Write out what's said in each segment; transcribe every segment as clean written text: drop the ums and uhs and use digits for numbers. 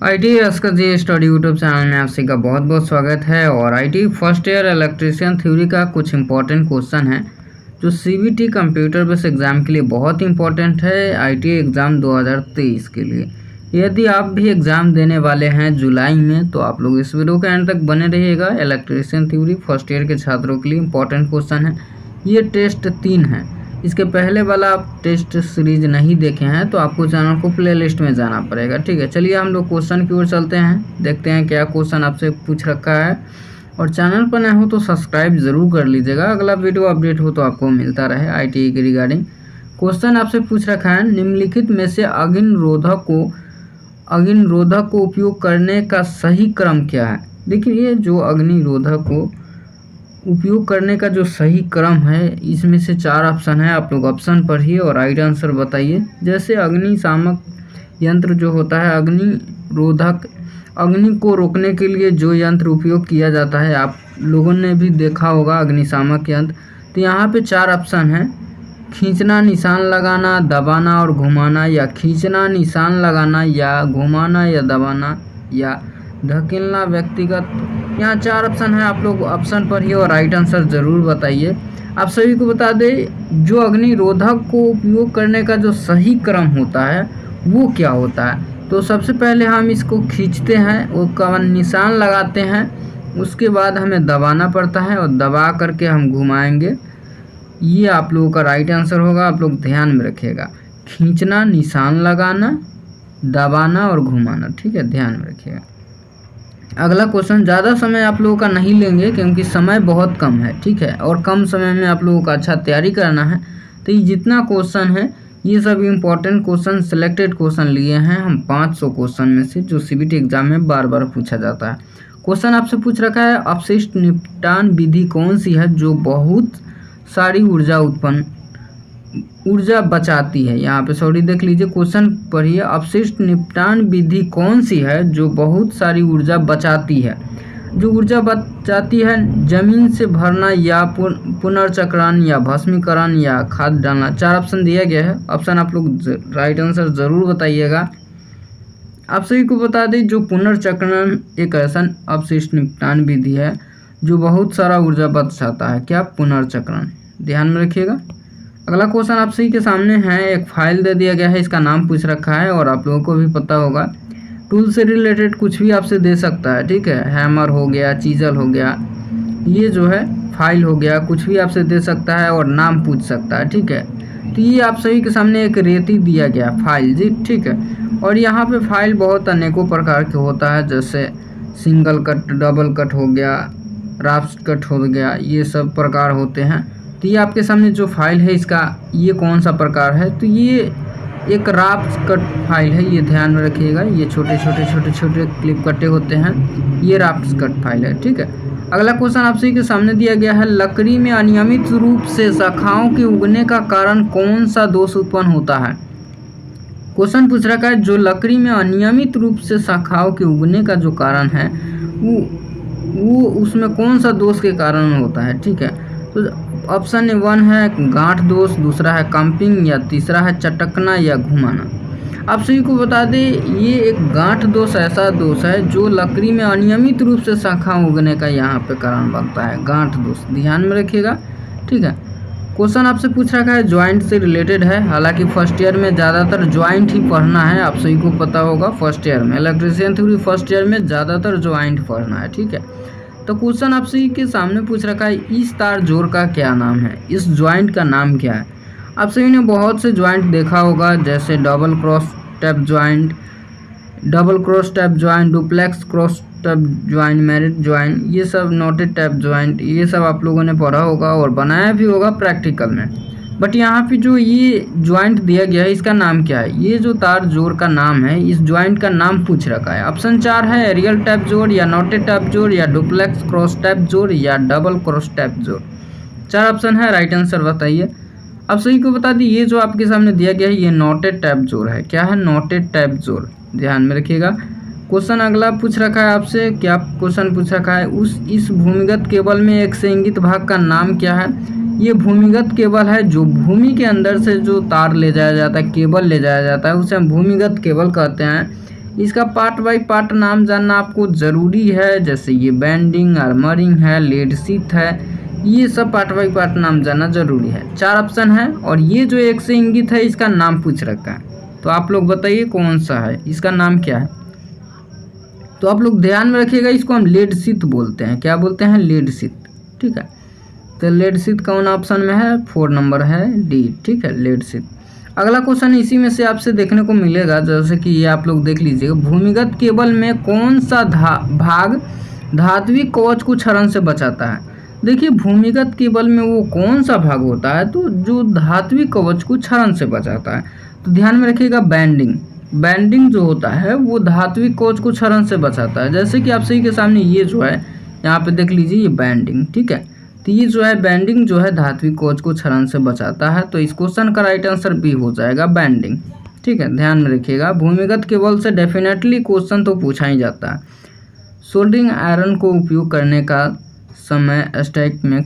IT Askar ji study YouTube channel में आप सभी का बहुत बहुत स्वागत है। और IT first year electrician theory का कुछ इंपॉर्टेंट क्वेश्चन है जो सीबीटी कंप्यूटर बेस्ड एग्ज़ाम के लिए बहुत इंपॉर्टेंट है, आईटी एग्ज़ाम 2023 के लिए। यदि आप भी एग्ज़ाम देने वाले हैं जुलाई में तो आप लोग इस वीडियो के एंड तक बने रहिएगा। इलेक्ट्रीशियन थ्योरी फर्स्ट ईयर के छात्रों के लिए इंपॉर्टेंट क्वेश्चन है। ये टेस्ट 3 है, इसके पहले वाला आप टेस्ट सीरीज नहीं देखे हैं तो आपको चैनल को प्लेलिस्ट में जाना पड़ेगा। ठीक है, चलिए हम लोग क्वेश्चन की ओर चलते हैं, देखते हैं क्या क्वेश्चन आपसे पूछ रखा है। और चैनल पर नए हो तो सब्सक्राइब जरूर कर लीजिएगा, अगला वीडियो अपडेट हो तो आपको मिलता रहे आईटीआई के रिगार्डिंग। क्वेश्चन आपसे पूछ रखा है, निम्नलिखित में से अग्निरोधक को उपयोग करने का सही क्रम क्या है। देखिए, ये जो अग्निरोधक को उपयोग करने का जो सही क्रम है, इसमें से 4 ऑप्शन है, आप लोग ऑप्शन पढ़िए और राइट आंसर बताइए। जैसे अग्निशामक यंत्र जो होता है, अग्निरोधक, अग्नि को रोकने के लिए जो यंत्र उपयोग किया जाता है, आप लोगों ने भी देखा होगा अग्निशामक यंत्र। तो यहाँ पे 4 ऑप्शन है, खींचना, निशान लगाना, दबाना और घुमाना, या खींचना, निशान लगाना, या घुमाना, या दबाना, या धकेलना व्यक्तिगत। यहाँ 4 ऑप्शन है, आप लोग ऑप्शन पढ़िए और राइट आंसर ज़रूर बताइए। आप सभी को बता दें, जो अग्निरोधक को उपयोग करने का जो सही क्रम होता है वो क्या होता है। तो सबसे पहले हम इसको खींचते हैं, वो का निशान लगाते हैं, उसके बाद हमें दबाना पड़ता है और दबा करके हम घुमाएंगे। ये आप लोगों का राइट आंसर होगा, आप लोग ध्यान में रखिएगा। खींचना, निशान लगाना, दबाना और घुमाना। ठीक है, ध्यान में रखिएगा। अगला क्वेश्चन ज़्यादा समय आप लोगों का नहीं लेंगे क्योंकि समय बहुत कम है। ठीक है, और कम समय में आप लोगों का अच्छा तैयारी करना है। तो ये जितना क्वेश्चन है ये सब इम्पोर्टेंट क्वेश्चन, सिलेक्टेड क्वेश्चन लिए हैं हम 500 क्वेश्चन में से, जो सीबीटी एग्जाम में बार बार पूछा जाता है। क्वेश्चन आपसे पूछ रखा है, अपशिष्ट निपटान विधि कौन सी है जो बहुत सारी ऊर्जा बचाती है। यहाँ पे सॉरी देख लीजिए, क्वेश्चन पढ़िए। अपशिष्ट निपटान विधि कौन सी है जो बहुत सारी ऊर्जा बचाती है। जो ऊर्जा बचाती है, जमीन से भरना, या पुनर्चक्रण, या भस्मीकरण, या खाद डालना। 4 ऑप्शन दिया गया है, ऑप्शन आप लोग राइट आंसर ज़रूर बताइएगा। आप सभी को बता दें, जो पुनर्चक्रण एक ऐसा अपशिष्ट निपटान विधि है जो बहुत सारा ऊर्जा बचाता है। क्या? पुनर्चक्रण। ध्यान में रखिएगा। अगला क्वेश्चन आप सभी के सामने है, एक फाइल दे दिया गया है, इसका नाम पूछ रखा है और आप लोगों को भी पता होगा टूल से रिलेटेड कुछ भी आपसे दे सकता है। ठीक है, हैमर हो गया, चीजल हो गया, ये जो है फाइल हो गया, कुछ भी आपसे दे सकता है और नाम पूछ सकता है। ठीक है, तो ये आप सभी के सामने एक रेती दिया गया फाइल जी। ठीक है, और यहाँ पे फाइल बहुत अनेकों प्रकार के होता है, जैसे सिंगल कट, डबल कट हो गया, राफ्ट कट हो गया, ये सब प्रकार होते हैं। तो ये आपके सामने जो फाइल है, इसका ये कौन सा प्रकार है, तो ये एक राफ्ट कट फाइल है, ये ध्यान में रखिएगा। ये छोटे छोटे क्लिप कटे होते हैं, ये राफ्ट कट फाइल है। ठीक है, अगला क्वेश्चन आप सभी के सामने दिया गया है, लकड़ी में अनियमित रूप से शाखाओं के उगने का कारण कौन सा दोष उत्पन्न होता है। क्वेश्चन पूछ रखा है, जो लकड़ी में अनियमित रूप से शाखाओं के उगने का जो कारण है वो उसमें कौन सा दोष के कारण होता है। ठीक है, तो ऑप्शन 1 है गांठ दोष, दूसरा है कंपिंग, या तीसरा है चटकना या घुमाना। आप सभी को बता दें, ये एक गांठ दोष ऐसा दोष है जो लकड़ी में अनियमित रूप से शाखा उगने का यहाँ पे कारण बनता है, गांठ दोष। ध्यान में रखिएगा। ठीक है, क्वेश्चन आपसे पूछ रखा है, ज्वाइंट से रिलेटेड है। हालांकि फर्स्ट ईयर में ज़्यादातर ज्वाइंट ही पढ़ना है, आप सभी को पता होगा। फर्स्ट ईयर में इलेक्ट्रीशियन थ्योरी फर्स्ट ईयर में ज़्यादातर ज्वाइंट पढ़ना है। ठीक है, तो क्वेश्चन आप सभी के सामने पूछ रखा है, इस तार जोड़ का क्या नाम है, इस ज्वाइंट का नाम क्या है। आप सभी ने बहुत से ज्वाइंट देखा होगा, जैसे double cross tap joint, duplex cross tap joint, merit joint, ये सब नोटेड टैप ज्वाइंट, ये सब आप लोगों ने पढ़ा होगा और बनाया भी होगा प्रैक्टिकल में। बट यहाँ पे जो ये ज्वाइंट दिया गया है, इसका नाम क्या है। ये जो तार जोड़ का नाम है, इस ज्वाइंट का नाम पूछ रखा है। ऑप्शन 4 है, एरियल टैप जोड़, या नोटेड टैप जोड़, या डुप्लेक्स क्रॉस टैप जोड़, या डबल क्रॉस टैप जोड़। 4 ऑप्शन है, राइट आंसर बताइए। अब सही को बता दी, ये जो आपके सामने दिया गया है, ये नोटेड टैप जोड़ है। क्या है? नोटेड टैप जोड़। ध्यान में रखिएगा। क्वेश्चन अगला पूछ रखा है आपसे, क्या क्वेश्चन पूछ रखा है, इस भूमिगत केबल में एक से इंगित भाग का नाम क्या है। ये भूमिगत केबल है, जो भूमि के अंदर से जो तार ले जाया जाता है, केबल ले जाया जाता है, उसे हम भूमिगत केबल कहते हैं। इसका पार्ट बाय पार्ट नाम जानना आपको ज़रूरी है, जैसे ये बैंडिंग, आर्मरिंग है, लेड शीथ है, ये सब पार्ट बाय पार्ट नाम जानना जरूरी है। 4 ऑप्शन है और ये जो एक से इंगित है इसका नाम पूछ रखा है, तो आप लोग बताइए कौन सा है, इसका नाम क्या है। तो आप लोग ध्यान में रखिएगा, इसको हम लेड शीथ बोलते हैं। क्या बोलते हैं? Lead sheath. ठीक है, तो लेड शीथ कौन ऑप्शन में है? 4 नंबर है डी। ठीक है, लेड शीथ। अगला क्वेश्चन इसी में से आपसे देखने को मिलेगा, जैसे कि ये आप लोग देख लीजिएगा, भूमिगत केबल में कौन सा भाग धात्विक कवच को क्षरण से बचाता है। देखिए भूमिगत केबल में वो कौन सा भाग होता है तो जो धात्विक कवच को क्षरण से बचाता है। तो ध्यान में रखिएगा बैंडिंग, बैंडिंग जो होता है वो धात्विक कवच को क्षरण से बचाता है। जैसे कि आप सही के सामने ये जो है यहाँ पे देख लीजिए ये बैंडिंग। ठीक है, तो ये जो है बैंडिंग जो है धात्विक कवच को क्षरण से बचाता है। तो इस क्वेश्चन का राइट आंसर बी हो जाएगा बैंडिंग। ठीक है, ध्यान में रखिएगा, भूमिगत केबल से डेफिनेटली क्वेश्चन तो पूछा ही जाता है। सोल्डरिंग आयरन को उपयोग करने का समय स्टैक में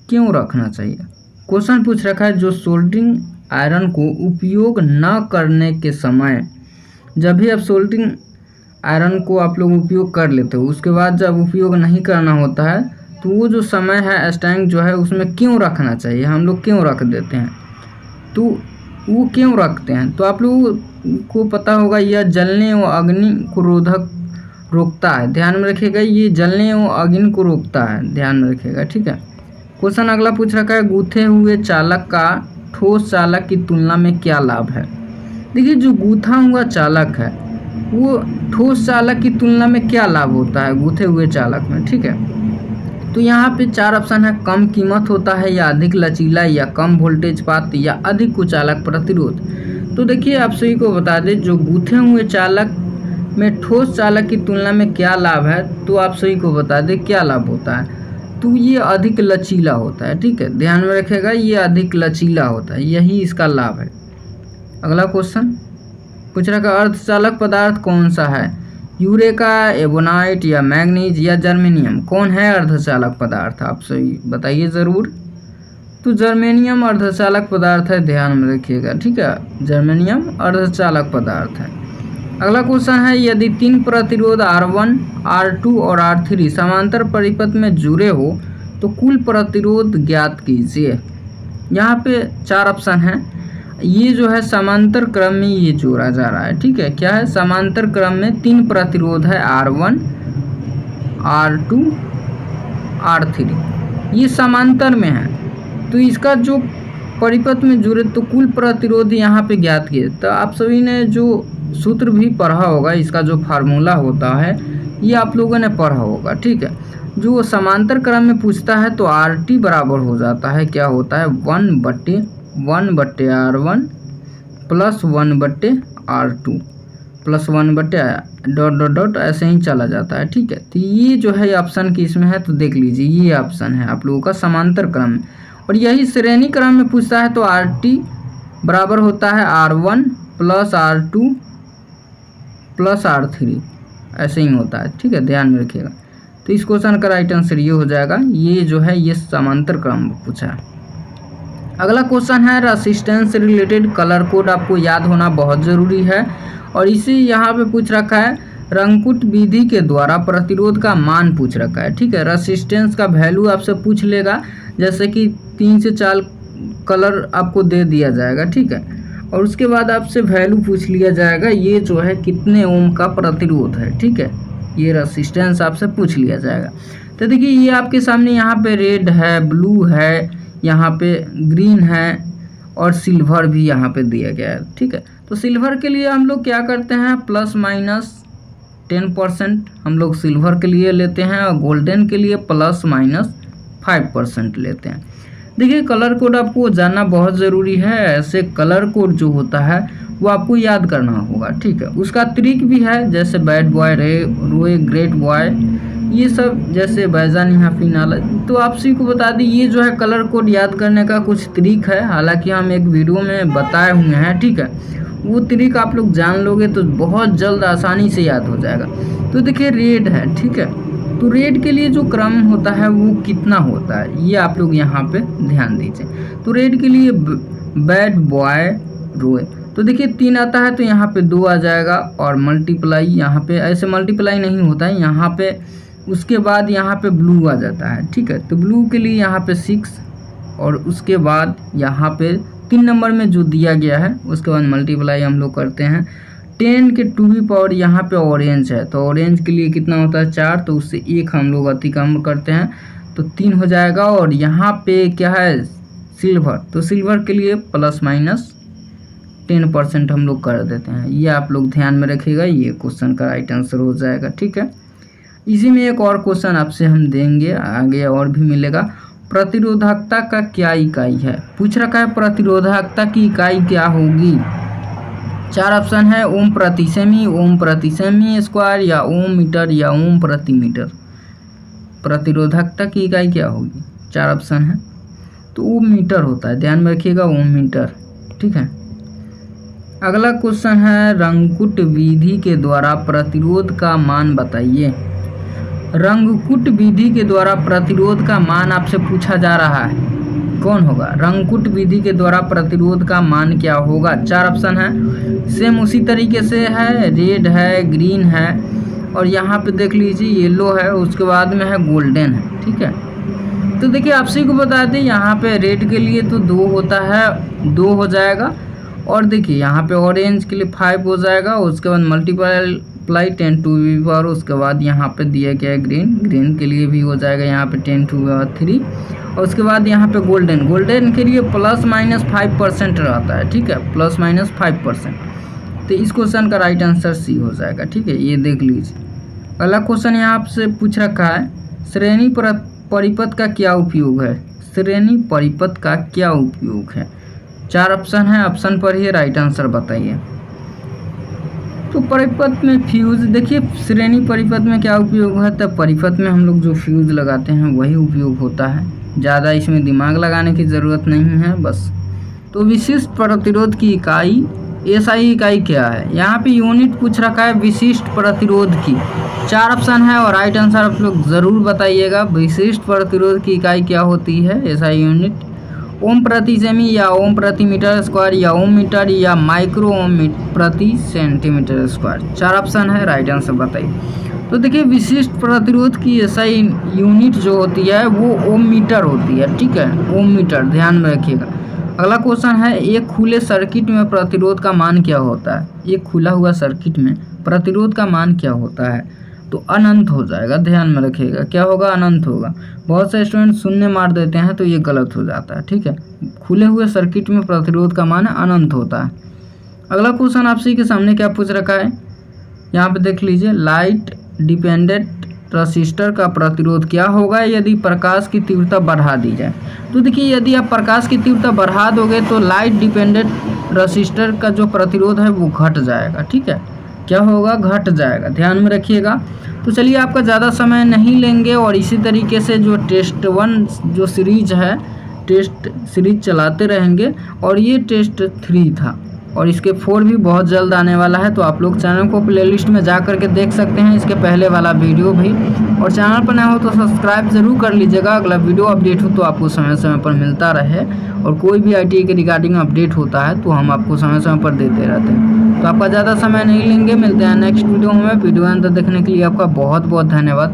क्यों रखना चाहिए। क्वेश्चन पूछ रखा है जो सोल्डरिंग आयरन को उपयोग न करने के समय, जब भी आप सोल्डरिंग आयरन को आप लोग उपयोग कर लेते हो, उसके बाद जब उपयोग नहीं करना होता है तो वो जो समय है स्टैक जो है उसमें क्यों रखना चाहिए, हम लोग क्यों रख देते हैं, तो वो क्यों रखते हैं। तो आप लोगों को पता होगा यह जलने व अग्नि को रोकता है। ध्यान में रखिएगा, ये जलने व अग्नि को रोकता है, ध्यान में रखिएगा। ठीक है, क्वेश्चन अगला पूछ रखा है गूथे हुए चालक का ठोस चालक की तुलना में क्या लाभ है। देखिए जो गूथा हुआ चालक है वो ठोस चालक की तुलना में क्या लाभ होता है गूथे हुए चालक में। ठीक है, तो यहाँ पे 4 ऑप्शन है, कम कीमत होता है, या अधिक लचीला, या कम वोल्टेज पात, या अधिक कुचालक प्रतिरोध। तो देखिए आप सभी को बता दें जो गूथे हुए चालक में ठोस चालक की तुलना में क्या लाभ है, तो आप सभी को बता दें क्या लाभ होता है, तो ये अधिक लचीला होता है। ठीक है, ध्यान में रखेगा, ये अधिक लचीला होता है, यही इसका लाभ है। अगला क्वेश्चन पूछ रखा अर्धचालक पदार्थ कौन सा है, यूरेका, एबोनाइट, या मैग्नीज, या जर्मेनियम। कौन है अर्धचालक पदार्थ, आप सही बताइए ज़रूर। तो जर्मेनियम अर्धचालक पदार्थ है, ध्यान में रखिएगा। ठीक है, जर्मेनियम अर्धचालक पदार्थ है। अगला क्वेश्चन है यदि 3 प्रतिरोध R1, R2 और R3 समांतर परिपथ में जुड़े हो तो कुल प्रतिरोध ज्ञात कीजिए। यहाँ पे 4 ऑप्शन है, ये जो है समांतर क्रम में ये जोड़ा जा रहा है। ठीक है, क्या है, समांतर क्रम में 3 प्रतिरोध है R1, R2, R3, ये समांतर में है, तो इसका जो परिपथ में जुड़े तो कुल प्रतिरोध यहाँ पे ज्ञात किए। तो आप सभी ने जो सूत्र भी पढ़ा होगा, इसका जो फार्मूला होता है ये आप लोगों ने पढ़ा होगा। ठीक है, जो समांतर क्रम में पूछता है तो RT बराबर हो जाता है, क्या होता है 1/1/R1 प्लस 1/R2 प्लस 1/... ऐसे ही चला जाता है। ठीक है, तो ये जो है ऑप्शन की इसमें है, तो देख लीजिए ये ऑप्शन है आप लोगों का समांतर क्रम। और यही श्रेणी क्रम में पूछता है तो RT बराबर होता है R1 plus R2 plus R3, ऐसे ही होता है। ठीक है, ध्यान में रखिएगा। तो इस क्वेश्चन का राइट आंसर ये हो जाएगा, ये जो है ये समांतर क्रम में पूछा है। अगला क्वेश्चन है रेसिस्टेंस से रिलेटेड कलर कोड आपको याद होना बहुत ज़रूरी है, और इसी यहाँ पे पूछ रखा है रंगकूट विधि के द्वारा प्रतिरोध का मान पूछ रखा है। ठीक है, रेसिस्टेंस का वैल्यू आपसे पूछ लेगा, जैसे कि 3 से 4 कलर आपको दे दिया जाएगा। ठीक है, और उसके बाद आपसे वैल्यू पूछ लिया जाएगा ये जो है कितने ओम का प्रतिरोध है। ठीक है, ये रेसिस्टेंस आपसे पूछ लिया जाएगा। तो देखिए ये आपके सामने यहाँ पे रेड है, ब्लू है, यहाँ पे ग्रीन है, और सिल्वर भी यहाँ पे दिया गया है। ठीक है, तो सिल्वर के लिए हम लोग क्या करते हैं, ±10% हम लोग सिल्वर के लिए लेते हैं, और गोल्डन के लिए ±5% लेते हैं। देखिए कलर कोड आपको जानना बहुत ज़रूरी है, ऐसे कलर कोड जो होता है वो आपको याद करना होगा। ठीक है, उसका ट्रिक भी है, जैसे बैड बॉय, रोए, ग्रेट बॉय, ये सब जैसे बैजान यहाँ फिनाल। तो आप सभी को बता दी ये जो है कलर कोड याद करने का कुछ ट्रिक है, हालांकि हम एक वीडियो में बताए हुए हैं। ठीक है, वो ट्रिक आप लोग जान लोगे तो बहुत जल्द आसानी से याद हो जाएगा। तो देखिए रेड है, ठीक है, तो रेड के लिए जो क्रम होता है वो कितना होता है ये आप लोग यहाँ पे ध्यान दीजिए। तो रेड के लिए बैड बॉय रोए, तो देखिए 3 आता है तो यहाँ पे 2 आ जाएगा, और मल्टीप्लाई यहाँ पे ऐसे मल्टीप्लाई नहीं होता है, यहाँ पे उसके बाद यहाँ पे ब्लू आ जाता है, ठीक है। तो ब्लू के लिए यहाँ पे 6, और उसके बाद यहाँ पे 3 नंबर में जो दिया गया है उसके बाद मल्टीप्लाई हम लोग करते हैं 10 के 2 पावर, यहाँ पे ऑरेंज है तो ऑरेंज के लिए कितना होता है 4, तो उससे 1 हम लोग अतिक्रमण करते हैं तो 3 हो जाएगा। और यहाँ पे क्या है सिल्वर, तो सिल्वर के लिए ±10% हम लोग कर देते हैं। ये आप लोग ध्यान में रखिएगा, ये क्वेश्चन का राइट आंसर हो जाएगा, ठीक है। इसी में एक और क्वेश्चन आपसे हम देंगे, आगे और भी मिलेगा। प्रतिरोधकता का क्या इकाई है, पूछ रखा है प्रतिरोधकता की इकाई क्या होगी। 4 ऑप्शन है, ओम प्रति सेमी, ओम प्रति सेमी स्क्वायर, या ओम मीटर, या ओम प्रति मीटर। प्रतिरोधकता की इकाई क्या होगी, 4 ऑप्शन है, तो ओम मीटर होता है, ध्यान में रखिएगा ओम मीटर, ठीक है। अगला क्वेश्चन है, रंगकूट विधि के द्वारा प्रतिरोध का मान बताइए। रंगकूट विधि के द्वारा प्रतिरोध का मान आपसे पूछा जा रहा है, कौन होगा। रंगकूट विधि के द्वारा प्रतिरोध का मान क्या होगा। 4 ऑप्शन है, सेम उसी तरीके से है, रेड है, ग्रीन है, और यहाँ पे देख लीजिए येलो है, उसके बाद में है गोल्डन है, ठीक है। तो देखिए आपसे को बता दें, यहाँ पे रेड के लिए तो 2 होता है, 2 हो जाएगा, और देखिए यहाँ पे ऑरेंज के लिए 5 हो जाएगा, उसके बाद मल्टीप्लाई 10 टू दी पावर, उसके बाद यहाँ पे दिया गया है ग्रीन, ग्रीन के लिए भी हो जाएगा यहाँ पे 10 टू दी पावर 3, और उसके बाद यहाँ पे गोल्डन, गोल्डन के लिए ±5% रहता है, ठीक है, ±5%। तो इस क्वेश्चन का राइट आंसर सी हो जाएगा, ठीक है, ये देख लीजिए। अगला क्वेश्चन यहाँ आपसे पूछ रखा है, श्रेणी परिपथ का क्या उपयोग है। श्रेणी परिपथ का क्या उपयोग है। 4 ऑप्शन है, ऑप्शन पर ही राइट आंसर बताइए। तो परिपथ में फ्यूज, देखिए श्रेणी परिपथ में क्या उपयोग है, तब परिपथ में हम लोग जो फ्यूज लगाते हैं वही उपयोग होता है, ज़्यादा इसमें दिमाग लगाने की ज़रूरत नहीं है बस। तो विशिष्ट प्रतिरोध की इकाई, एसआई इकाई क्या है। यहाँ पे यूनिट पूछ रखा है विशिष्ट प्रतिरोध की। 4 ऑप्शन है और राइट आंसर आप लोग ज़रूर बताइएगा। विशिष्ट प्रतिरोध की इकाई क्या होती है, एसआई यूनिट। ओम प्रति सेमी, या ओम प्रति मीटर स्क्वायर, या ओम मीटर, या माइक्रो ओम प्रति सेंटीमीटर स्क्वायर। 4 ऑप्शन है, राइट आंसर बताइए। तो देखिए विशिष्ट प्रतिरोध की एसआई यूनिट जो होती है वो ओम मीटर होती है, ठीक है, ओम मीटर, ध्यान में रखिएगा। अगला क्वेश्चन है, एक खुले सर्किट में प्रतिरोध का मान क्या होता है। एक खुला हुआ सर्किट में प्रतिरोध का मान क्या होता है, तो अनंत हो जाएगा, ध्यान में रखिएगा। क्या होगा, अनंत होगा। बहुत से स्टूडेंट शून्य मार देते हैं तो ये गलत हो जाता है, ठीक है। खुले हुए सर्किट में प्रतिरोध का मान अनंत होता है। अगला क्वेश्चन आपसे के सामने क्या पूछ रखा है, यहाँ पे देख लीजिए, लाइट डिपेंडेंट रजिस्टर का प्रतिरोध क्या होगा यदि प्रकाश की तीव्रता बढ़ा दी जाए। तो देखिए यदि आप प्रकाश की तीव्रता बढ़ा दोगे तो लाइट डिपेंडेंट रजिस्टर का जो प्रतिरोध है वो घट जाएगा, ठीक है। क्या होगा, घट जाएगा, ध्यान में रखिएगा। तो चलिए आपका ज़्यादा समय नहीं लेंगे और इसी तरीके से जो टेस्ट 1 जो सीरीज है, टेस्ट सीरीज चलाते रहेंगे। और ये टेस्ट 3 था और इसके 4 भी बहुत जल्द आने वाला है। तो आप लोग चैनल को प्लेलिस्ट में जा करके देख सकते हैं, इसके पहले वाला वीडियो भी। और चैनल पर नया हो तो सब्सक्राइब ज़रूर कर लीजिएगा, अगला वीडियो अपडेट हो तो आपको समय समय पर मिलता रहे। और कोई भी ITI के रिगार्डिंग अपडेट होता है तो हम आपको समय समय पर देते रहते हैं। तो आपका ज़्यादा समय नहीं लेंगे, मिलते हैं नेक्स्ट वीडियो में। वीडियो अंत देखने के लिए आपका बहुत बहुत धन्यवाद।